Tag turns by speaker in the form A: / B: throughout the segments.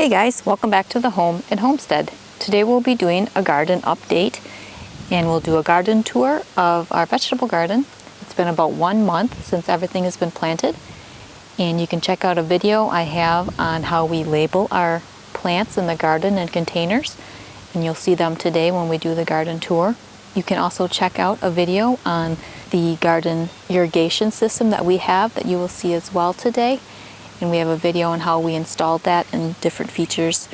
A: Hey guys, welcome back to the home and homestead. Today we'll be doing a garden update and we'll do a garden tour of our vegetable garden. It's been about 1 month since everything has been planted, and you can check out a video I have on how we label our plants in the garden in containers, and you'll see them today when we do the garden tour. You can also check out a video on the garden irrigation system that we have that you will see as well today. And we have a video on how we installed that and different features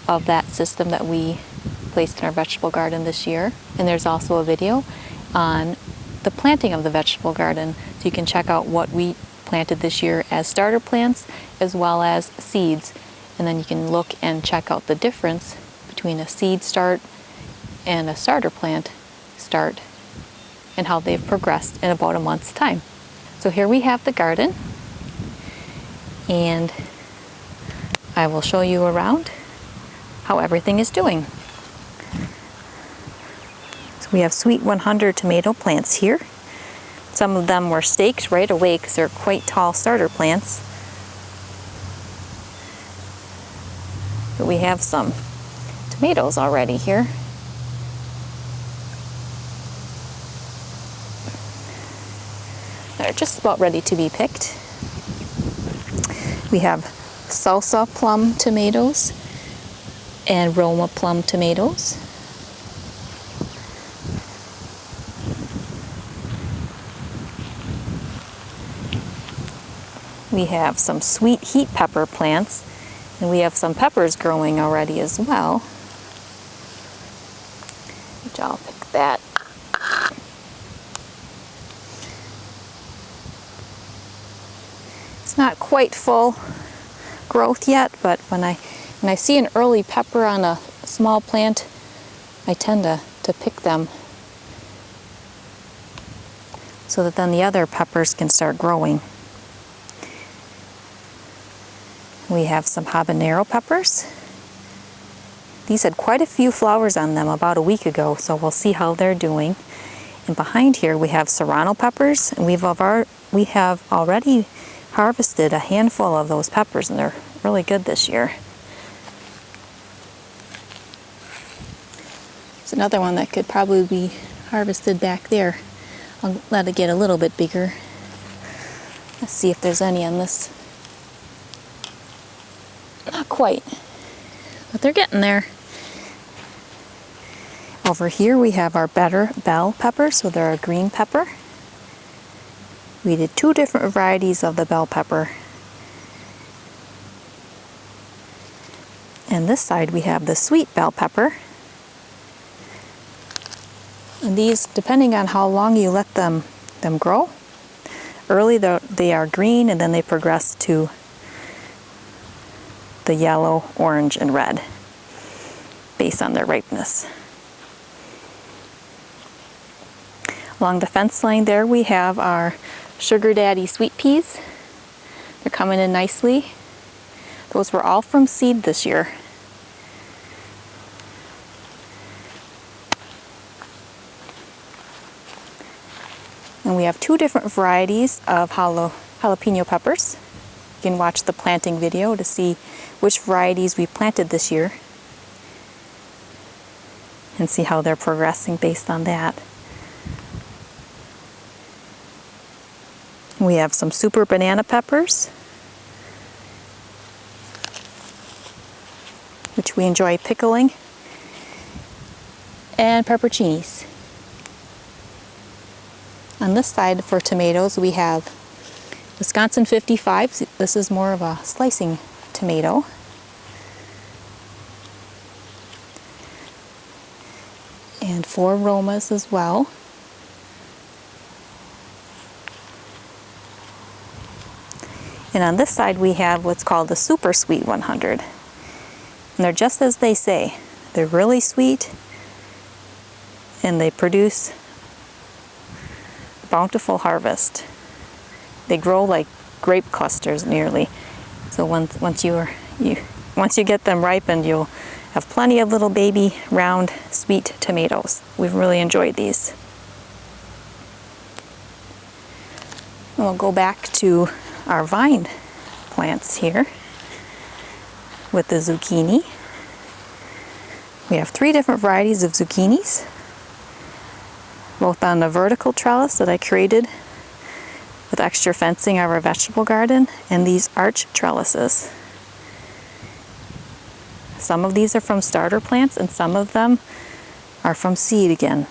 A: of that system that we placed in our vegetable garden this year. And there's also a video on the planting of the vegetable garden, so you can check out what we planted this year as starter plants as well as seeds. And then you can look and check out the difference between a seed start and a starter plant start and how they've progressed in about a month's time. So here we have the garden, and I will show you around how everything is doing. So we have Sweet 100 tomato plants here. Some of them were staked right away because they're quite tall starter plants. But we have some tomatoes already here. They're just about ready to be picked. We have salsa plum tomatoes and Roma plum tomatoes. We have some sweet heat pepper plants, and we have some peppers growing already as well, which I'll pick that. It's not quite full growth yet, but when I see an early pepper on a small plant, I tend to pick them so that then the other peppers can start growing. We have some habanero peppers. These had quite a few flowers on them about a week ago, so we'll see how they're doing. And behind here we have serrano peppers, and we have already harvested a handful of those peppers, and they're really good this year. There's another one that could probably be harvested back there. I'll let it get a little bit bigger. Let's see if there's any on this. Not quite, but they're getting there. Over here we have our better bell peppers, so they're a green pepper. We did 2 different varieties of the bell pepper. And this side we have the sweet bell pepper. And these, depending on how long you let them grow, early they are green, and then they progress to the yellow, orange, and red based on their ripeness. Along the fence line there we have our Sugar Daddy sweet peas. They're coming in nicely. Those were all from seed this year. And we have 2 different varieties of jalapeno peppers. You can watch the planting video to see which varieties we planted this year and see how they're progressing based on that. We have some super banana peppers, which we enjoy pickling, and pepperoncinis. On this side for tomatoes we have Wisconsin 55. This is more of a slicing tomato. And 4 Romas as well. And on this side we have what's called the Super Sweet 100. And they're just as they say. They're really sweet, and they produce a bountiful harvest. They grow like grape clusters nearly. So once you get them ripened, you'll have plenty of little baby round sweet tomatoes. We've really enjoyed these. And we'll go back to our vine plants here. with the zucchini. We have 3 different varieties of zucchinis, both on the vertical trellis that I created with extra fencing of our vegetable garden, and these arch trellises. Some of these are from starter plants and some of them are from seed again.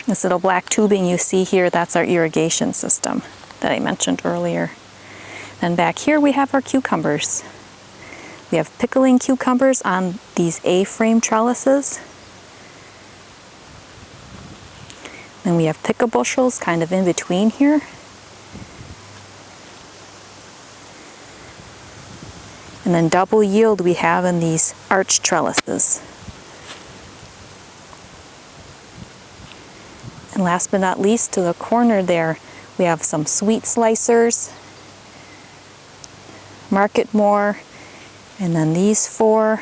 A: This little black tubing you see here, that's our irrigation system that I mentioned earlier. And back here we have our cucumbers. We have pickling cucumbers on these A-frame trellises. Then we have pickle bushels kind of in between here. And then double yield we have in these arch trellises. And last but not least, to the corner there, we have some sweet slicers, Market More, and then these 4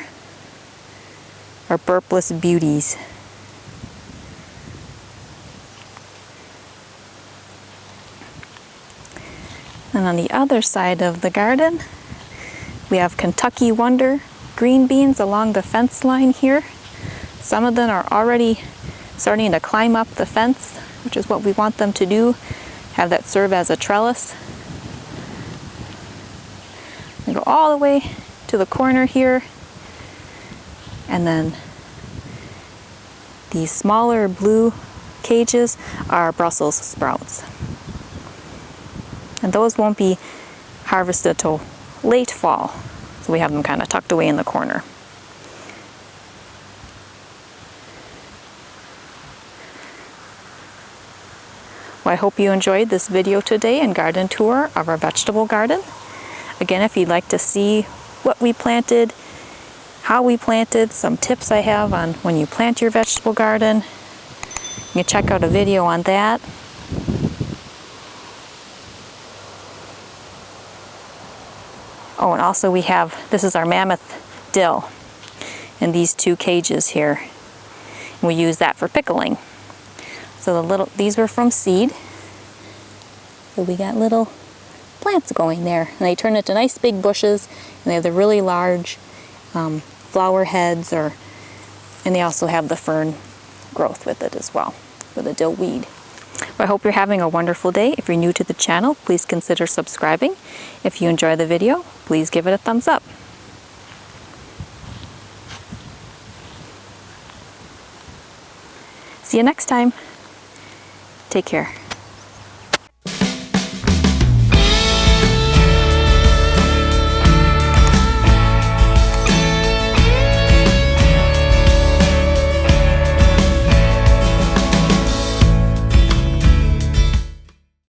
A: are burpless beauties. And on the other side of the garden, we have Kentucky Wonder green beans along the fence line here. Some of them are already starting to climb up the fence, which is what we want them to do, have that serve as a trellis. We go all the way to the corner here, and then these smaller blue cages are Brussels sprouts. And those won't be harvested till late fall, so we have them kind of tucked away in the corner. Well, I hope you enjoyed this video today and garden tour of our vegetable garden. Again, if you'd like to see what we planted, how we planted, some tips I have on when you plant your vegetable garden, you can check out a video on that. Oh, and also we have, this is our mammoth dill in these 2 cages here. And we use that for pickling. So these were from seed. So we got little plants going there. And they turn into nice big bushes, and they have the really large flower heads, and they also have the fern growth with it as well, for the dill weed. Well, I hope you're having a wonderful day. If you're new to the channel, please consider subscribing. If you enjoy the video, please give it a thumbs up. See you next time. Take care.